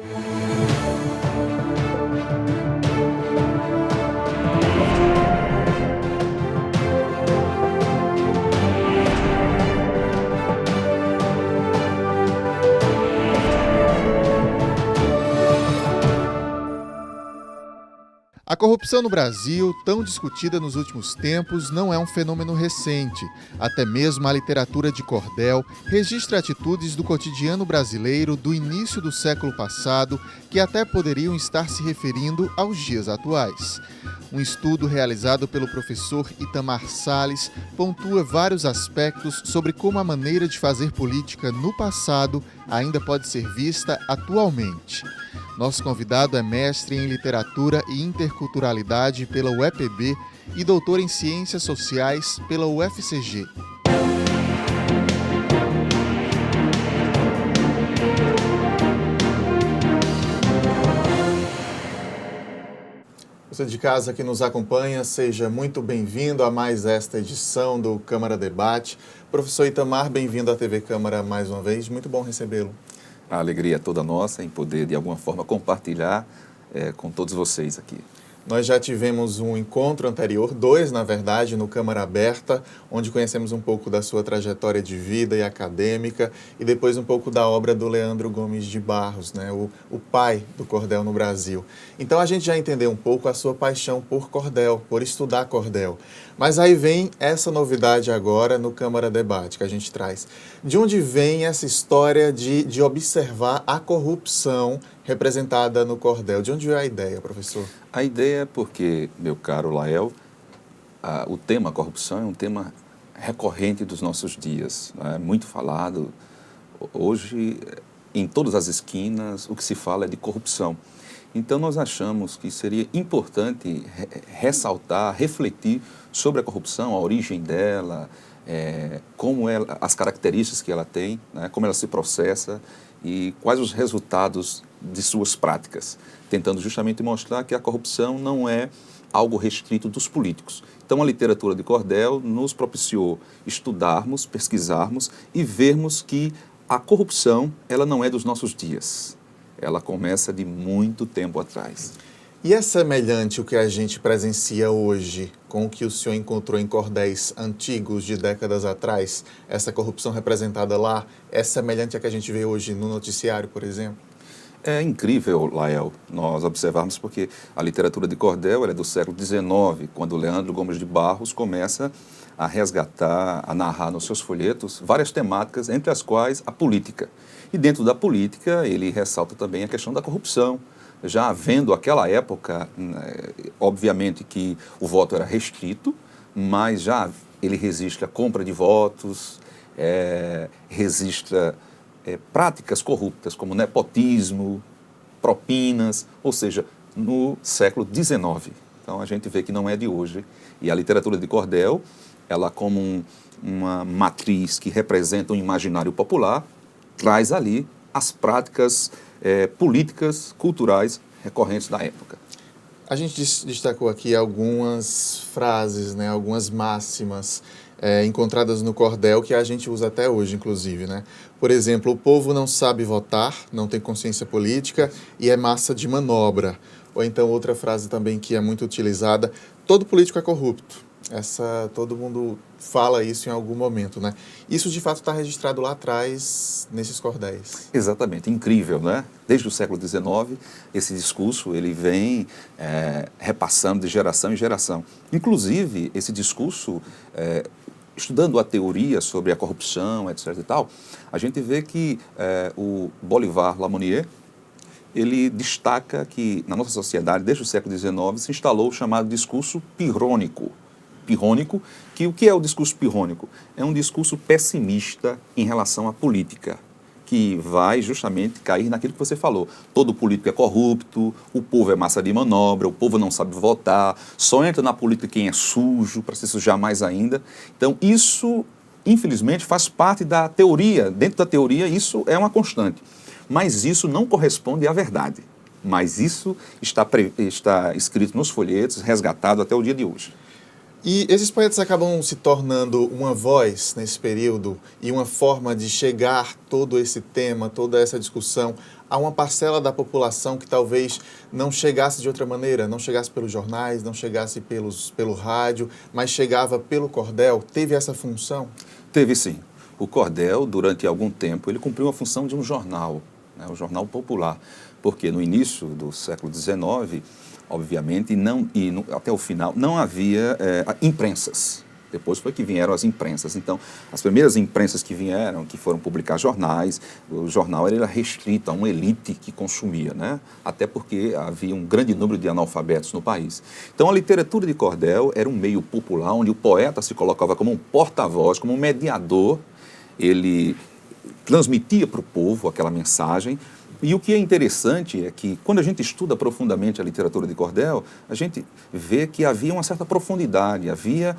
A corrupção no Brasil, tão discutida nos últimos tempos, não é um fenômeno recente. Até mesmo a literatura de cordel registra atitudes do cotidiano brasileiro do início do século passado que até poderiam estar se referindo aos dias atuais. Um estudo realizado pelo professor Itamar Salles pontua vários aspectos sobre como a maneira de fazer política no passado ainda pode ser vista atualmente. Nosso convidado é mestre em Literatura e Interculturalidade pela UEPB e doutor em Ciências Sociais pela UFCG. Você de casa que nos acompanha, seja muito bem-vindo a mais esta edição do Câmara Debate. Professor Itamar, bem-vindo à TV Câmara mais uma vez, muito bom recebê-lo. A alegria é toda nossa em poder, de alguma forma, compartilhar com todos vocês aqui. Nós já tivemos um encontro anterior, dois, na verdade, no Câmara Aberta, onde conhecemos um pouco da sua trajetória de vida e acadêmica e depois um pouco da obra do Leandro Gomes de Barros, né, o pai do cordel no Brasil. Então a gente já entendeu um pouco a sua paixão por cordel, por estudar cordel. Mas aí vem essa novidade agora no Câmara Debate que a gente traz. De onde vem essa história de observar a corrupção representada no cordel? De onde veio a ideia, professor? A ideia é porque, meu caro Lael, o tema corrupção é um tema recorrente dos nossos dias, né? Muito falado. Hoje, em todas as esquinas, o que se fala é de corrupção. Então, nós achamos que seria importante ressaltar, refletir sobre a corrupção, a origem dela, como ela, as características que ela tem, né? Como ela se processa e quais os resultados de suas práticas, tentando justamente mostrar que a corrupção não é algo restrito dos políticos. Então, a literatura de cordel nos propiciou estudarmos, pesquisarmos e vermos que a corrupção, ela não é dos nossos dias. Ela começa de muito tempo atrás. E é semelhante o que a gente presencia hoje com o que o senhor encontrou em cordéis antigos de décadas atrás? Essa corrupção representada lá é semelhante à que a gente vê hoje no noticiário, por exemplo? É incrível, Lael, nós observarmos porque a literatura de cordel ela é do século XIX, quando Leandro Gomes de Barros começa a resgatar, a narrar nos seus folhetos várias temáticas, entre as quais a política. E dentro da política ele ressalta também a questão da corrupção, já havendo aquela época, obviamente que o voto era restrito, mas já ele registra compra de votos, registra práticas corruptas como nepotismo, propinas, ou seja, no século XIX. Então a gente vê que não é de hoje. E a literatura de cordel, ela como uma matriz que representa um imaginário popular, traz ali as práticas políticas, culturais recorrentes da época. A gente destacou aqui algumas frases, né, algumas máximas encontradas no cordel que a gente usa até hoje, inclusive, né? Por exemplo, o povo não sabe votar, não tem consciência política e é massa de manobra. Ou então outra frase também que é muito utilizada, todo político é corrupto. Todo mundo fala isso em algum momento, né? Isso de fato está registrado lá atrás, nesses cordéis. Exatamente, incrível, né? Desde o século XIX, esse discurso ele vem repassando de geração em geração. Inclusive, esse discurso, estudando a teoria sobre a corrupção, etc. e tal, a gente vê que o Bolivar Lamonnier, ele destaca que na nossa sociedade, desde o século XIX, se instalou o chamado discurso pirrônico. Pirrônico, que o que é o discurso pirrônico? É um discurso pessimista em relação à política, que vai justamente cair naquilo que você falou. Todo político é corrupto, o povo é massa de manobra, o povo não sabe votar, só entra na política quem é sujo, para se sujar mais ainda. Então, isso, infelizmente, faz parte da teoria. Dentro da teoria, isso é uma constante. Mas isso não corresponde à verdade. Mas isso está escrito nos folhetos, resgatado até o dia de hoje. E esses poetas acabam se tornando uma voz nesse período e uma forma de chegar todo esse tema, toda essa discussão a uma parcela da população que talvez não chegasse de outra maneira, não chegasse pelos jornais, não chegasse pelo rádio, mas chegava pelo cordel. Teve essa função? Teve sim. O cordel, durante algum tempo, ele cumpriu a função de um jornal, né, um jornal popular, porque no início do século XIX, obviamente, até o final, não havia imprensas. Depois foi que vieram as imprensas. Então, as primeiras imprensas que vieram, que foram publicar jornais, o jornal era restrito a uma elite que consumia, né? Até porque havia um grande número de analfabetos no país. Então, a literatura de cordel era um meio popular, onde o poeta se colocava como um porta-voz, como um mediador. Ele transmitia para o povo aquela mensagem. E o que é interessante é que, quando a gente estuda profundamente a literatura de cordel, a gente vê que havia uma certa profundidade, havia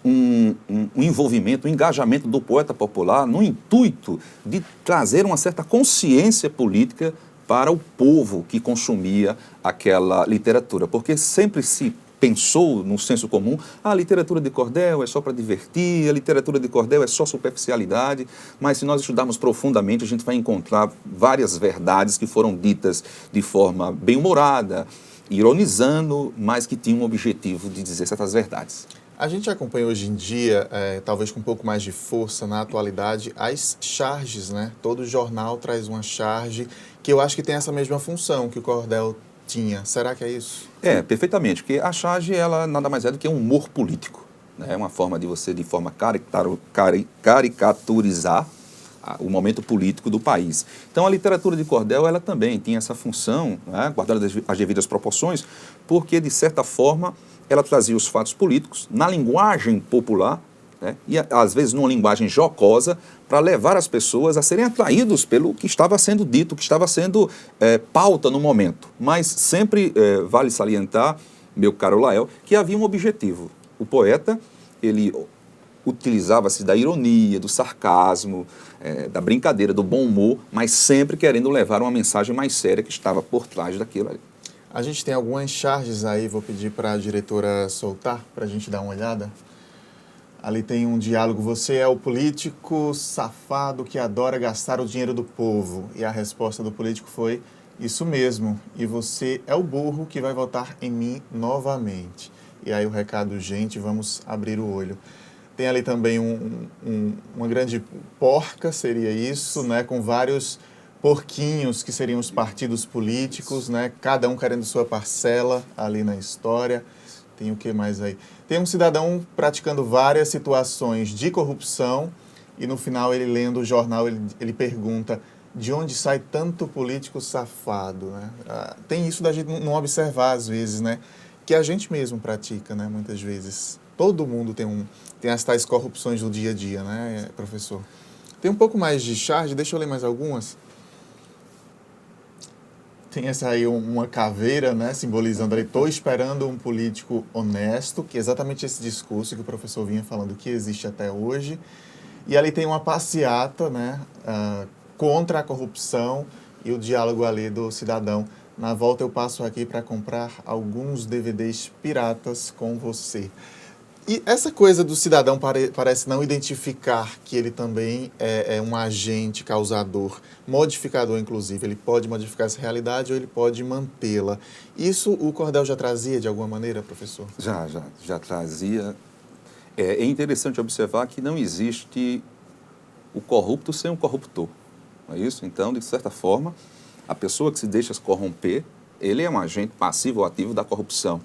um envolvimento, um engajamento do poeta popular no intuito de trazer uma certa consciência política para o povo que consumia aquela literatura. Porque sempre se pensou no senso comum, a literatura de cordel é só para divertir, a literatura de cordel é só superficialidade, mas se nós estudarmos profundamente, a gente vai encontrar várias verdades que foram ditas de forma bem-humorada, ironizando, mas que tinham um objetivo de dizer certas verdades. A gente acompanha hoje em dia, talvez com um pouco mais de força na atualidade, as charges, né? Todo jornal traz uma charge que eu acho que tem essa mesma função que o cordel tinha. Será que é isso? Perfeitamente, porque a charge, ela nada mais é do que um humor político, né? É uma forma de você, de forma caricaturizar o momento político do país. Então, a literatura de cordel, ela também tinha essa função, né, guardada as devidas proporções, porque, de certa forma, ela trazia os fatos políticos na linguagem popular, né, e, às vezes, numa linguagem jocosa, para levar as pessoas a serem atraídos pelo que estava sendo dito, que estava sendo pauta no momento. Mas sempre vale salientar, meu caro Lael, que havia um objetivo. O poeta, ele utilizava-se da ironia, do sarcasmo, da brincadeira, do bom humor, mas sempre querendo levar uma mensagem mais séria que estava por trás daquilo ali. A gente tem algumas charges aí, vou pedir para a diretora soltar, para a gente dar uma olhada. Ali tem um diálogo: você é o político safado que adora gastar o dinheiro do povo. E a resposta do político foi: isso mesmo, e você é o burro que vai votar em mim novamente. E aí o recado: gente, vamos abrir o olho. Tem ali também uma grande porca, seria isso, né, com vários porquinhos que seriam os partidos políticos, né, cada um querendo sua parcela ali na história. Tem o que mais aí? Tem um cidadão praticando várias situações de corrupção e no final, ele lendo o jornal, ele pergunta: de onde sai tanto político safado, né? Tem isso da gente não observar às vezes, né, que a gente mesmo pratica, né, muitas vezes. Todo mundo tem as tais corrupções do dia a dia, né, professor? Tem um pouco mais de charge, deixa eu ler mais algumas. Tem essa aí, uma caveira, né, simbolizando ali: estou esperando um político honesto, que é exatamente esse discurso que o professor vinha falando, que existe até hoje. E ali tem uma passeata, né, contra a corrupção e o diálogo ali do cidadão: na volta eu passo aqui para comprar alguns DVDs piratas com você. E essa coisa do cidadão parece não identificar que ele também é um agente causador, modificador, inclusive. Ele pode modificar essa realidade ou ele pode mantê-la. Isso o cordel já trazia de alguma maneira, professor? Já trazia. É interessante observar que não existe o corrupto sem o corruptor. Não é isso? Então, de certa forma, a pessoa que se deixa corromper, ele é um agente passivo ou ativo da corrupção.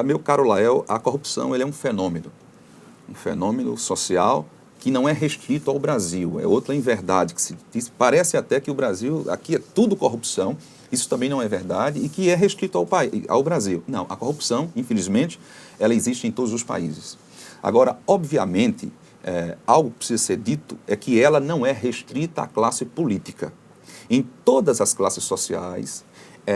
Meu caro Lael, a corrupção, ele é um fenômeno social que não é restrito ao Brasil. É outra inverdade que se diz. Parece até que o Brasil, aqui é tudo corrupção. Isso também não é verdade e que é restrito ao Brasil. Não, a corrupção, infelizmente, ela existe em todos os países. Agora, obviamente, algo que precisa ser dito é que ela não é restrita à classe política. Em todas as classes sociais,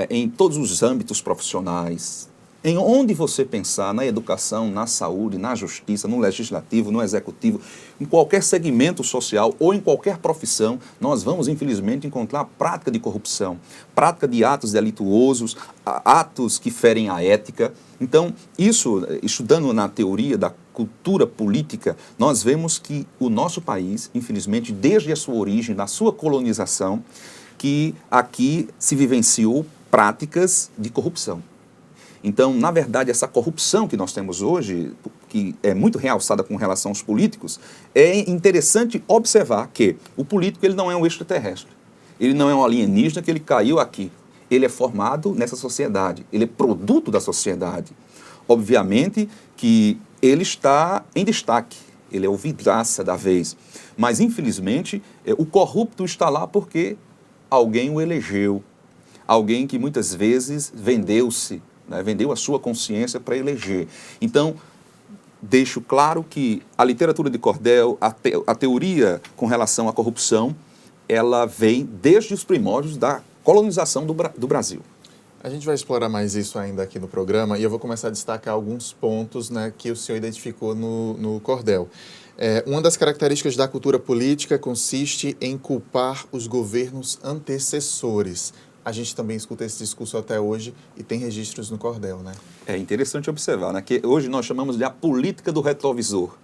em todos os âmbitos profissionais, Em onde você pensar, na educação, na saúde, na justiça, no legislativo, no executivo, em qualquer segmento social ou em qualquer profissão, nós vamos, infelizmente, encontrar prática de corrupção, prática de atos delituosos, atos que ferem a ética. Então, isso, estudando na teoria da cultura política, nós vemos que o nosso país, infelizmente, desde a sua origem, na sua colonização, que aqui se vivenciou práticas de corrupção. Então, na verdade, essa corrupção que nós temos hoje, que é muito realçada com relação aos políticos, é interessante observar que o político ele não é um extraterrestre, ele não é um alienígena que ele caiu aqui, ele é formado nessa sociedade, ele é produto da sociedade. Obviamente que ele está em destaque, ele é o vidraça da vez, mas infelizmente o corrupto está lá porque alguém o elegeu, alguém que muitas vezes vendeu-se, né, vendeu a sua consciência para eleger. Então, deixo claro que a literatura de cordel, a teoria com relação à corrupção, ela vem desde os primórdios da colonização do Brasil. A gente vai explorar mais isso ainda aqui no programa e eu vou começar a destacar alguns pontos, né, que o senhor identificou no cordel. Uma das características da cultura política consiste em culpar os governos antecessores. A gente também escuta esse discurso até hoje e tem registros no cordel, né? É interessante observar, né, que hoje nós chamamos de a política do retrovisor.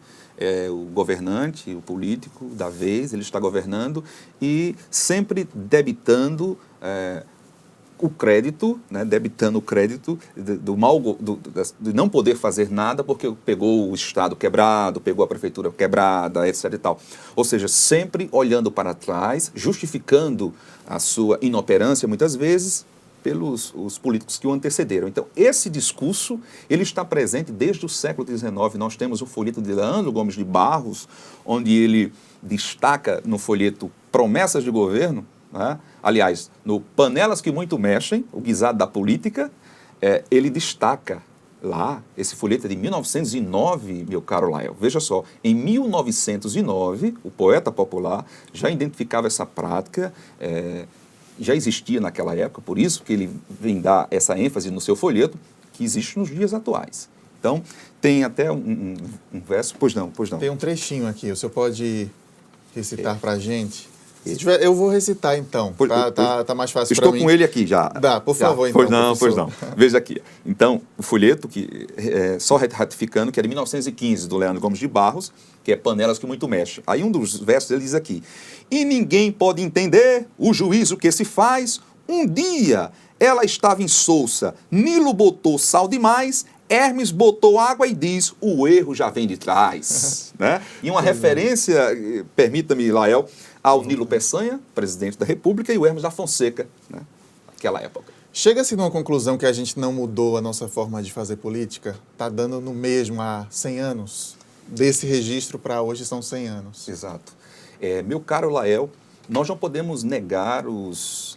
O governante, o político da vez, ele está governando e sempre debitando o crédito, né, debitando o crédito de não poder fazer nada porque pegou o Estado quebrado, pegou a prefeitura quebrada, etc. e tal. Ou seja, sempre olhando para trás, justificando a sua inoperância, muitas vezes, pelos os políticos que o antecederam. Então, esse discurso, ele está presente desde o século XIX. Nós temos o folheto de Leandro Gomes de Barros, onde ele destaca no folheto promessas de governo, né? Aliás, no Panelas que Muito Mexem, o guisado da política, ele destaca lá, esse folheto é de 1909, meu caro Lael. Veja só, em 1909, o poeta popular já identificava essa prática, já existia naquela época, por isso que ele vem dar essa ênfase no seu folheto, que existe nos dias atuais. Então, tem até um verso, pois não. Tem um trechinho aqui, o senhor pode recitar para a gente? Se tiver, eu vou recitar então, tá mais fácil para mim. Estou com ele aqui já. Dá, por favor, então. Pois não. Veja aqui. Então, o folheto, que só ratificando, que é de 1915, do Leandro Gomes de Barros, que é Panelas que Muito Mexem. Aí um dos versos ele diz aqui: e ninguém pode entender o juízo que se faz. Um dia ela estava insolsa, Nilo botou sal demais, Hermes botou água e diz, o erro já vem de trás. Né? E uma referência, permita-me, Lael, ao Nilo Peçanha, presidente da República, e o Hermes da Fonseca, né? Naquela época. Chega-se numa conclusão que a gente não mudou a nossa forma de fazer política? Está dando no mesmo há 100 anos? Desse registro para hoje são 100 anos. Exato. Meu caro Lael, nós não podemos negar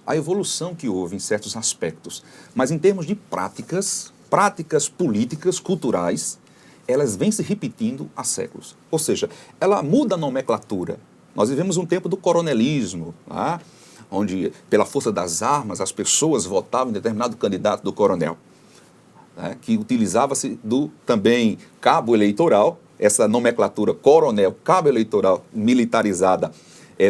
a evolução que houve em certos aspectos, mas em termos de práticas políticas, culturais, elas vêm se repetindo há séculos. Ou seja, ela muda a nomenclatura. Nós vivemos um tempo do coronelismo, tá? Onde, pela força das armas, as pessoas votavam em determinado candidato do coronel, né? Que utilizava-se do também cabo eleitoral, essa nomenclatura coronel, cabo eleitoral militarizada,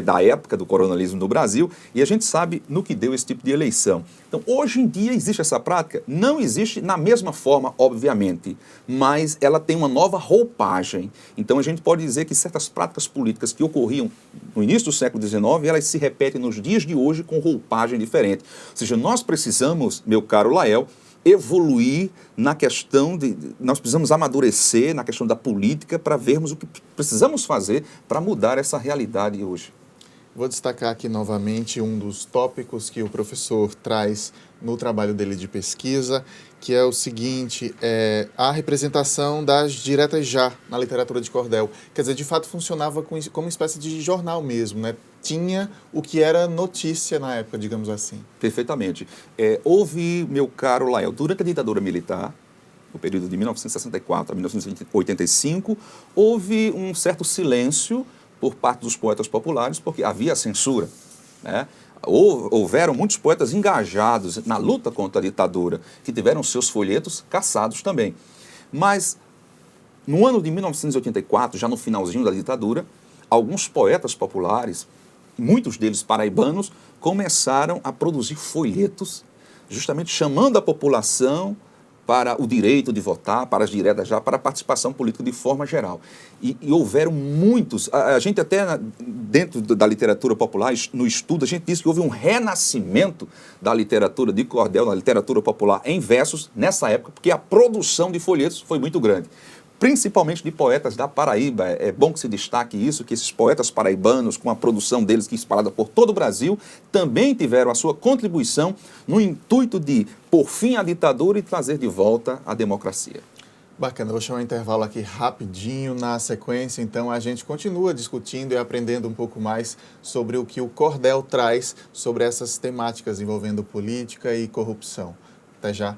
da época do coronelismo no Brasil, e a gente sabe no que deu esse tipo de eleição. Então, hoje em dia existe essa prática? Não existe na mesma forma, obviamente, mas ela tem uma nova roupagem. Então, a gente pode dizer que certas práticas políticas que ocorriam no início do século XIX, elas se repetem nos dias de hoje com roupagem diferente. Ou seja, nós precisamos, meu caro Lael, evoluir na questão nós precisamos amadurecer na questão da política para vermos o que precisamos fazer para mudar essa realidade hoje. Vou destacar aqui novamente um dos tópicos que o professor traz no trabalho dele de pesquisa, que é o seguinte, a representação das diretas já na literatura de cordel. Quer dizer, de fato funcionava como uma espécie de jornal mesmo, né? Tinha o que era notícia na época, digamos assim. Perfeitamente. Houve, meu caro Lael, durante a ditadura militar, no período de 1964 a 1985, houve um certo silêncio por parte dos poetas populares, porque havia censura, né? Houveram muitos poetas engajados na luta contra a ditadura, que tiveram seus folhetos caçados também. Mas, no ano de 1984, já no finalzinho da ditadura, alguns poetas populares, muitos deles paraibanos, começaram a produzir folhetos, justamente chamando a população para o direito de votar, para as diretas já, para a participação política de forma geral. E houveram muitos, a gente até dentro da literatura popular, no estudo, a gente diz que houve um renascimento da literatura de cordel, da literatura popular em versos nessa época, porque a produção de folhetos foi muito grande. Principalmente de poetas da Paraíba. É bom que se destaque isso, que esses poetas paraibanos, com a produção deles que é espalhada por todo o Brasil, também tiveram a sua contribuição no intuito de pôr fim à ditadura e trazer de volta a democracia. Bacana, vou chamar um intervalo aqui rapidinho. Na sequência, então, a gente continua discutindo e aprendendo um pouco mais sobre o que o cordel traz sobre essas temáticas envolvendo política e corrupção. Até já.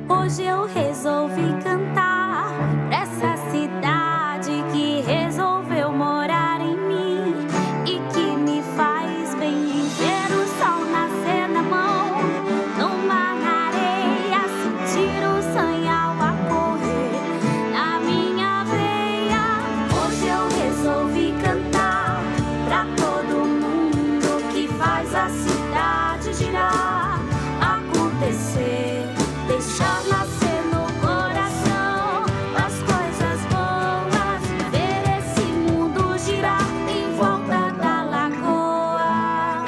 Hoje eu resolvi cantar pra essa cidade que resolveu morar em mim e que me faz bem ver o sol nascer na mão, no mar, na areia, sentir o sanhal a correr na minha veia. Hoje eu resolvi cantar pra todo mundo que faz a cidade girar, acontecer, deixar nascer no coração as coisas boas, ver esse mundo girar em volta da lagoa.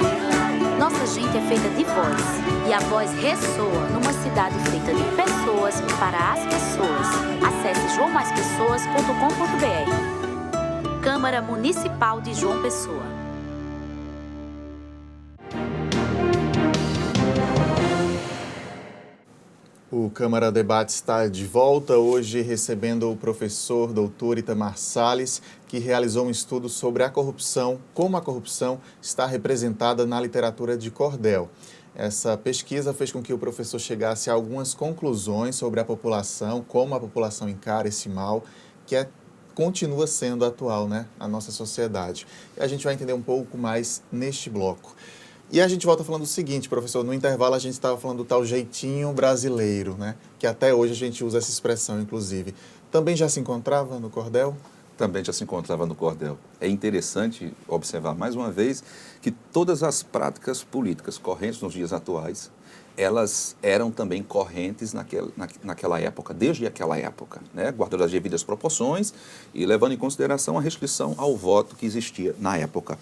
Nossa gente é feita de voz, e a voz ressoa numa cidade feita de pessoas para as pessoas. Acesse joamaspessoas.com.br. Câmara Municipal de João Pessoa. O Câmara Debate está de volta, hoje recebendo o professor doutor Itamar Salles, que realizou um estudo sobre a corrupção, como a corrupção está representada na literatura de cordel. Essa pesquisa fez com que o professor chegasse a algumas conclusões sobre a população, como a população encara esse mal, que continua sendo atual, né, na nossa sociedade. E a gente vai entender um pouco mais neste bloco. E a gente volta falando o seguinte, professor, no intervalo a gente estava falando do tal jeitinho brasileiro, né? Que até hoje a gente usa essa expressão, inclusive. Também já se encontrava no cordel? Também já se encontrava no cordel. É interessante observar mais uma vez que todas as práticas políticas correntes nos dias atuais, elas eram também correntes naquela época, desde aquela época, né? Guardando as devidas proporções e levando em consideração a restrição ao voto que existia na época.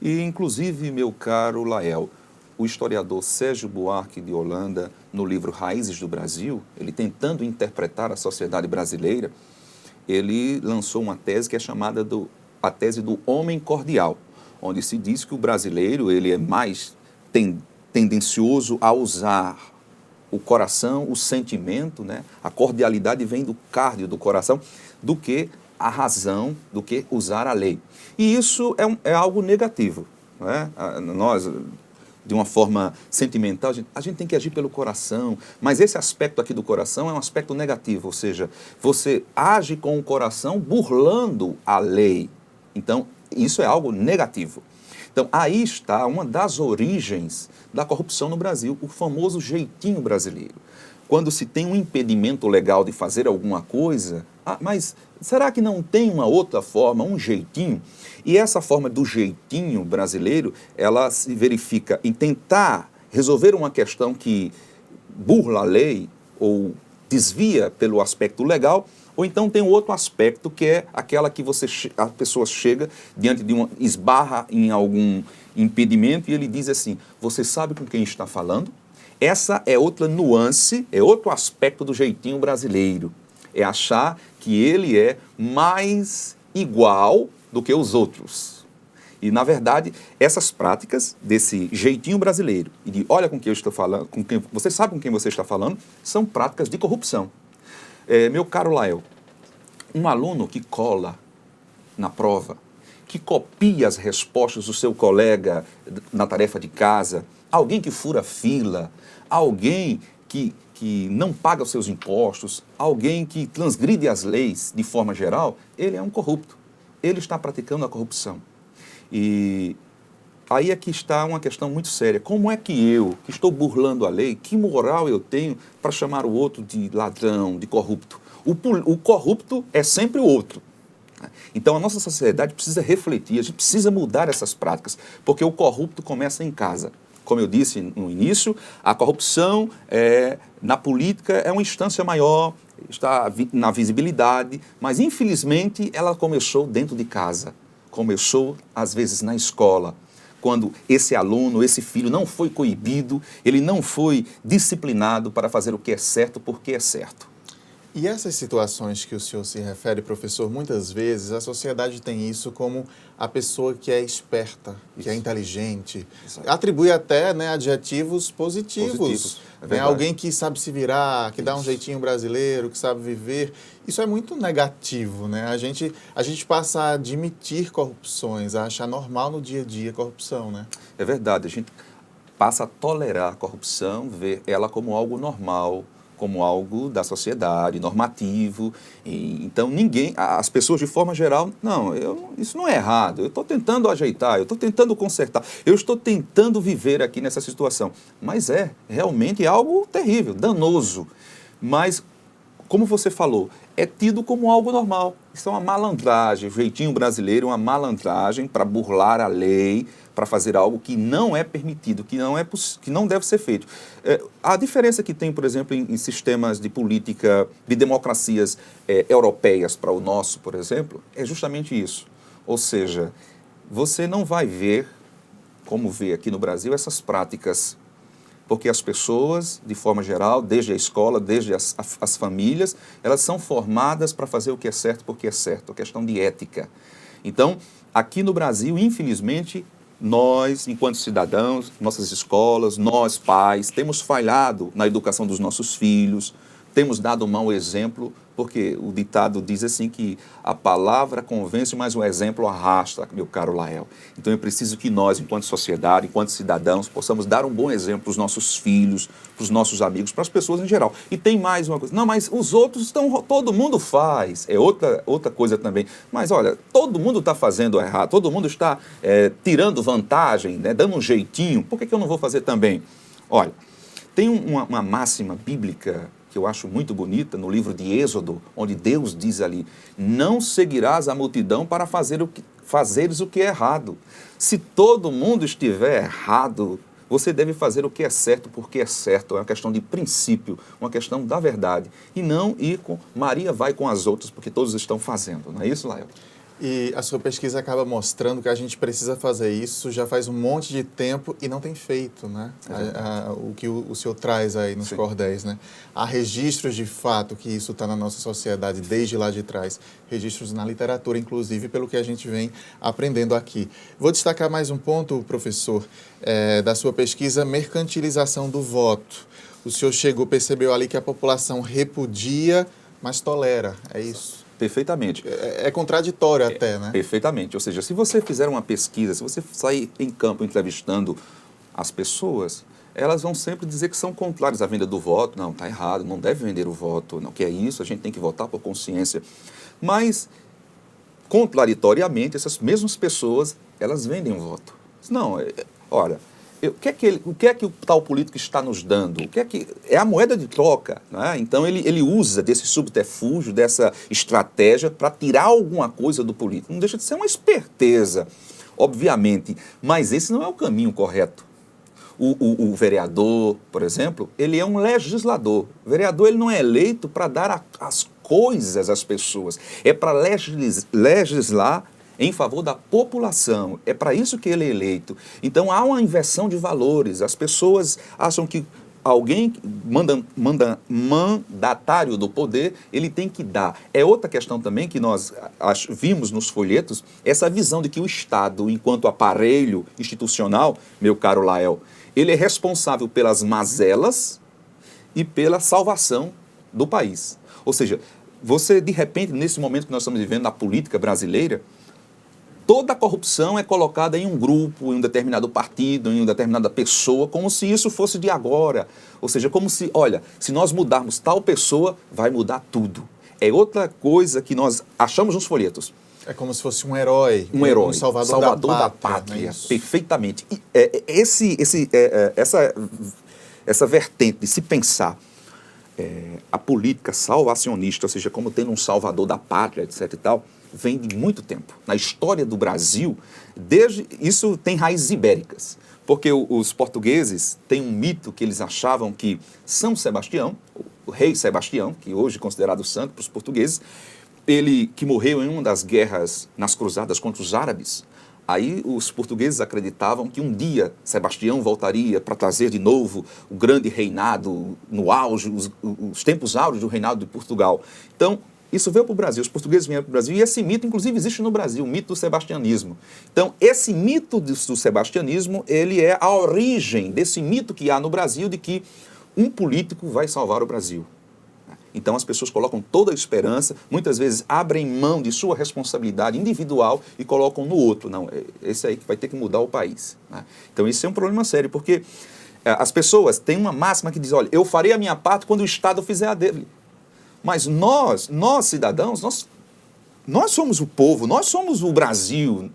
E, inclusive, meu caro Lael, o historiador Sérgio Buarque de Holanda, no livro Raízes do Brasil, ele tentando interpretar a sociedade brasileira, ele lançou uma tese que é chamada a tese do homem cordial, onde se diz que o brasileiro ele é mais tendencioso a usar o coração, o sentimento, né? A cordialidade vem do cardio, do coração, do que a razão, do que usar a lei. E isso é algo negativo, né? Nós, de uma forma sentimental, a gente tem que agir pelo coração, mas esse aspecto aqui do coração é um aspecto negativo, ou seja, você age com o coração burlando a lei. Então, isso é algo negativo. Então, aí está uma das origens da corrupção no Brasil, o famoso jeitinho brasileiro. Quando se tem um impedimento legal de fazer alguma coisa, mas será que não tem uma outra forma, um jeitinho? E essa forma do jeitinho brasileiro, ela se verifica em tentar resolver uma questão que burla a lei ou desvia pelo aspecto legal, ou então tem um outro aspecto que é aquela que a pessoa chega diante de esbarra em algum impedimento e ele diz assim, você sabe com quem está falando? Essa é outra nuance, é outro aspecto do jeitinho brasileiro. É achar que ele é mais igual do que os outros. E, na verdade, essas práticas desse jeitinho brasileiro e de olha com quem eu estou falando, você sabe com quem você está falando, são práticas de corrupção. Meu caro Lael, um aluno que cola na prova, que copia as respostas do seu colega na tarefa de casa, alguém que fura fila, alguém que que não paga os seus impostos, alguém que transgride as leis de forma geral, ele é um corrupto. Ele está praticando a corrupção. E aí é que está uma questão muito séria. Como é que eu, que estou burlando a lei, que moral eu tenho para chamar o outro de ladrão, de corrupto? O corrupto é sempre o outro. Então a nossa sociedade precisa refletir, a gente precisa mudar essas práticas, porque o corrupto começa em casa. Como eu disse no início, a corrupção na política é uma instância maior, está na visibilidade, mas infelizmente ela começou dentro de casa, começou às vezes na escola, quando esse aluno, esse filho não foi coibido, ele não foi disciplinado para fazer o que é certo porque é certo. E essas situações que o senhor se refere, professor, muitas vezes a sociedade tem isso como a pessoa que é esperta, que é inteligente. Exato. Atribui até, né, adjetivos positivos. É alguém que sabe se virar, que dá um jeitinho brasileiro, que sabe viver. Isso é muito negativo, né? A gente passa a admitir corrupções, a achar normal no dia a dia corrupção, né? É verdade, a gente passa a tolerar a corrupção, ver ela como algo normal, como algo da sociedade, normativo. Então, as pessoas de forma geral, isso não é errado, eu estou tentando ajeitar, eu estou tentando consertar, eu estou tentando viver aqui nessa situação. Mas realmente algo terrível, danoso. Mas, como você falou, é tido como algo normal. Isso é uma malandragem, o jeitinho brasileiro é uma malandragem para burlar a lei, para fazer algo que não é permitido, que não deve ser feito. A diferença que tem, por exemplo, em sistemas de política, de democracias europeias para o nosso, por exemplo, é justamente isso. Ou seja, você não vai ver, como vê aqui no Brasil, essas práticas, porque as pessoas, de forma geral, desde a escola, desde as famílias, elas são formadas para fazer o que é certo porque é certo, a questão de ética. Então, aqui no Brasil, infelizmente, nós, enquanto cidadãos, nossas escolas, nós, pais, temos falhado na educação dos nossos filhos, temos dado um mau exemplo, porque o ditado diz assim que a palavra convence, mas o exemplo arrasta, meu caro Lael. Então, eu preciso que nós, enquanto sociedade, enquanto cidadãos, possamos dar um bom exemplo para os nossos filhos, para os nossos amigos, para as pessoas em geral. E tem mais uma coisa. Não, mas os outros todo mundo faz. É outra coisa também. Mas, olha, todo mundo está fazendo errado, todo mundo está tirando vantagem, né, dando um jeitinho. Por que eu não vou fazer também? Olha, tem uma máxima bíblica que eu acho muito bonita, no livro de Êxodo, onde Deus diz ali, não seguirás a multidão para fazeres o que é errado. Se todo mundo estiver errado, você deve fazer o que é certo, porque é certo. É uma questão de princípio, uma questão da verdade. E não ir com Maria vai com as outras, porque todos estão fazendo. Não é isso, Lael? E a sua pesquisa acaba mostrando que a gente precisa fazer isso já faz um monte de tempo e não tem feito, né? O que o senhor traz aí nos cordéis, né? Há registros de fato que isso está na nossa sociedade desde lá de trás. Registros na literatura, inclusive, pelo que a gente vem aprendendo aqui. Vou destacar mais um ponto, professor, da sua pesquisa, mercantilização do voto. O senhor percebeu ali que a população repudia, mas tolera, é isso? Perfeitamente. É contraditório até, né? Perfeitamente. Ou seja, se você fizer uma pesquisa, se você sair em campo entrevistando as pessoas, elas vão sempre dizer que são contrárias à venda do voto. Não, está errado, não deve vender o voto. Não, que é isso, a gente tem que votar por consciência. Mas, contraditoriamente, essas mesmas pessoas, elas vendem o voto. Não, olha, o que é que o tal político está nos dando? É a moeda de troca, né? Então ele usa desse subterfúgio, dessa estratégia para tirar alguma coisa do político. Não deixa de ser uma esperteza, obviamente, mas esse não é o caminho correto. O vereador, por exemplo, ele é um legislador. O vereador ele não é eleito para dar as coisas às pessoas, é para legislar em favor da população. É para isso que ele é eleito. Então, há uma inversão de valores. As pessoas acham que alguém mandatário do poder, ele tem que dar. É outra questão também que nós vimos nos folhetos, essa visão de que o Estado, enquanto aparelho institucional, meu caro Lael, ele é responsável pelas mazelas e pela salvação do país. Ou seja, você, de repente, nesse momento que nós estamos vivendo na política brasileira, toda a corrupção é colocada em um grupo, em um determinado partido, em uma determinada pessoa, como se isso fosse de agora. Ou seja, como se, olha, se nós mudarmos tal pessoa, vai mudar tudo. É outra coisa que nós achamos nos folhetos. É como se fosse um herói. Um herói, um salvador da pátria. Perfeitamente. E, essa vertente de se pensar a política salvacionista, ou seja, como tendo um salvador da pátria, etc. e tal, vem de muito tempo. Na história do Brasil, isso tem raízes ibéricas. Porque os portugueses têm um mito que eles achavam que São Sebastião, o rei Sebastião, que hoje é considerado santo para os portugueses, ele que morreu em uma das guerras nas cruzadas contra os árabes, aí os portugueses acreditavam que um dia Sebastião voltaria para trazer de novo o grande reinado no auge, os tempos áureos do reinado de Portugal. Então, isso veio para o Brasil, os portugueses vieram para o Brasil, e esse mito, inclusive, existe no Brasil, o mito do sebastianismo. Então, esse mito do sebastianismo, ele é a origem desse mito que há no Brasil de que um político vai salvar o Brasil. Então, as pessoas colocam toda a esperança, muitas vezes abrem mão de sua responsabilidade individual e colocam no outro. Não, esse aí que vai ter que mudar o país. Né? Então, isso é um problema sério, porque as pessoas têm uma máxima que diz, olha, eu farei a minha parte quando o Estado fizer a dele. Mas nós cidadãos, nós somos o povo, nós somos o Brasil.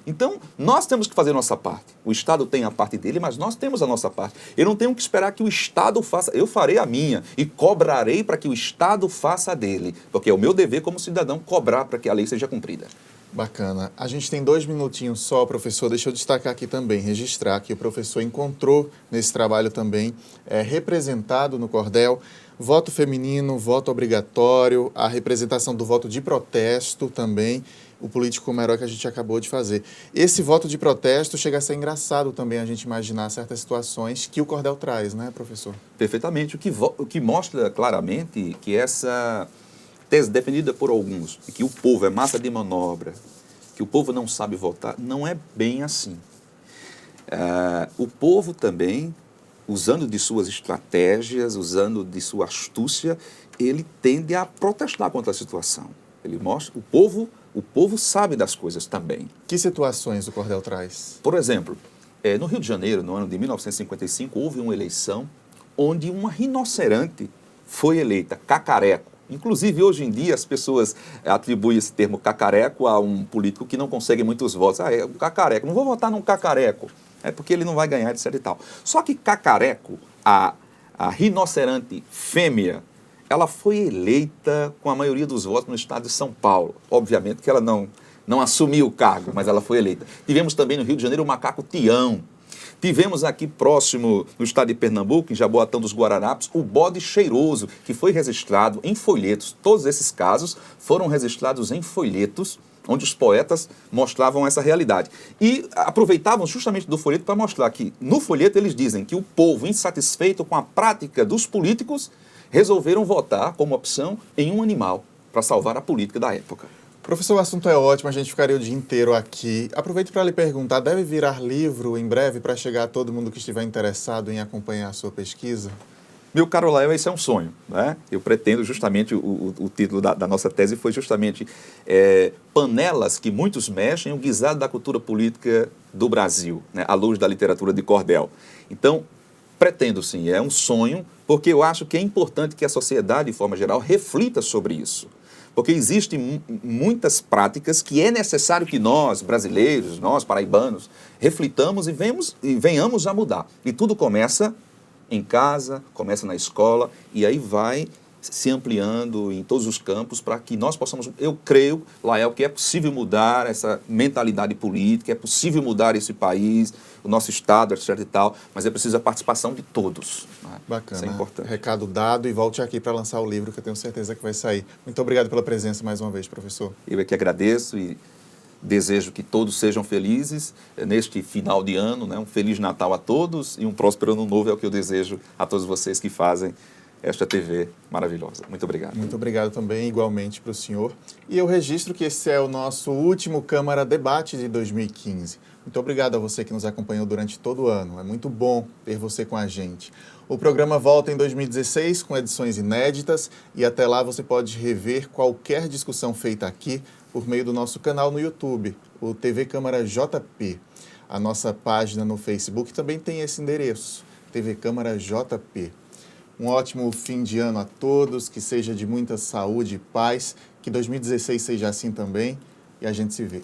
Então, nós temos que fazer a nossa parte. O Estado tem a parte dele, mas nós temos a nossa parte. Eu não tenho que esperar que o Estado faça, eu farei a minha e cobrarei para que o Estado faça a dele, porque é o meu dever como cidadão cobrar para que a lei seja cumprida. Bacana. A gente tem 2 minutinhos só, professor. Deixa eu destacar aqui também, registrar que o professor encontrou nesse trabalho também, representado no cordel, voto feminino, voto obrigatório, a representação do voto de protesto também, o político como herói que a gente acabou de fazer. Esse voto de protesto chega a ser engraçado também a gente imaginar certas situações que o cordel traz, né, professor? Perfeitamente. O que mostra claramente que essa tese defendida por alguns, de que o povo é massa de manobra, que o povo não sabe votar, não é bem assim. O povo também, usando de suas estratégias, usando de sua astúcia, ele tende a protestar contra a situação. Ele mostra, o povo sabe das coisas também. Que situações o cordel traz? Por exemplo, no Rio de Janeiro, no ano de 1955, houve uma eleição onde uma rinoceronte foi eleita, cacareco. Inclusive, hoje em dia, as pessoas atribuem esse termo cacareco a um político que não consegue muitos votos. É um cacareco, não vou votar num cacareco, é porque ele não vai ganhar, etc e tal. Só que cacareco, a rinoceronte fêmea, ela foi eleita com a maioria dos votos no estado de São Paulo. Obviamente que ela não assumiu o cargo, mas ela foi eleita. Tivemos também no Rio de Janeiro o macaco Tião. Tivemos aqui próximo, no estado de Pernambuco, em Jaboatão dos Guararapes, o bode cheiroso, que foi registrado em folhetos. Todos esses casos foram registrados em folhetos, onde os poetas mostravam essa realidade. E aproveitavam justamente do folheto para mostrar que, no folheto, eles dizem que o povo, insatisfeito com a prática dos políticos, resolveram votar como opção em um animal para salvar a política da época. Professor, o assunto é ótimo, a gente ficaria o dia inteiro aqui. Aproveito para lhe perguntar, deve virar livro em breve para chegar a todo mundo que estiver interessado em acompanhar a sua pesquisa? Meu caro Lael, esse é um sonho, né? Eu pretendo justamente, o título da nossa tese foi justamente Panelas que muitos mexem, o guisado da cultura política do Brasil, né? À luz da literatura de cordel. Então, pretendo sim, é um sonho, porque eu acho que é importante que a sociedade, de forma geral, reflita sobre isso. Porque existem muitas práticas que é necessário que nós, brasileiros, nós, paraibanos, reflitamos e venhamos a mudar. E tudo começa em casa, começa na escola, e aí vai se ampliando em todos os campos para que nós possamos... Eu creio, Lael, que é possível mudar essa mentalidade política, é possível mudar esse país, o nosso Estado, etc. e tal, mas é preciso a participação de todos. Né? Bacana. Isso é importante. Recado dado, e volte aqui para lançar o livro, que eu tenho certeza que vai sair. Muito obrigado pela presença mais uma vez, professor. Eu é que agradeço e desejo que todos sejam felizes neste final de ano, né? Um Feliz Natal a todos e um próspero Ano Novo é o que eu desejo a todos vocês que fazem esta TV maravilhosa. Muito obrigado. Muito obrigado também, igualmente, para o senhor. E eu registro que esse é o nosso último Câmara Debate de 2015. Muito obrigado a você que nos acompanhou durante todo o ano. É muito bom ter você com a gente. O programa volta em 2016 com edições inéditas e até lá você pode rever qualquer discussão feita aqui por meio do nosso canal no YouTube, o TV Câmara JP. A nossa página no Facebook também tem esse endereço, TV Câmara JP. Um ótimo fim de ano a todos, que seja de muita saúde e paz, que 2016 seja assim também, e a gente se vê.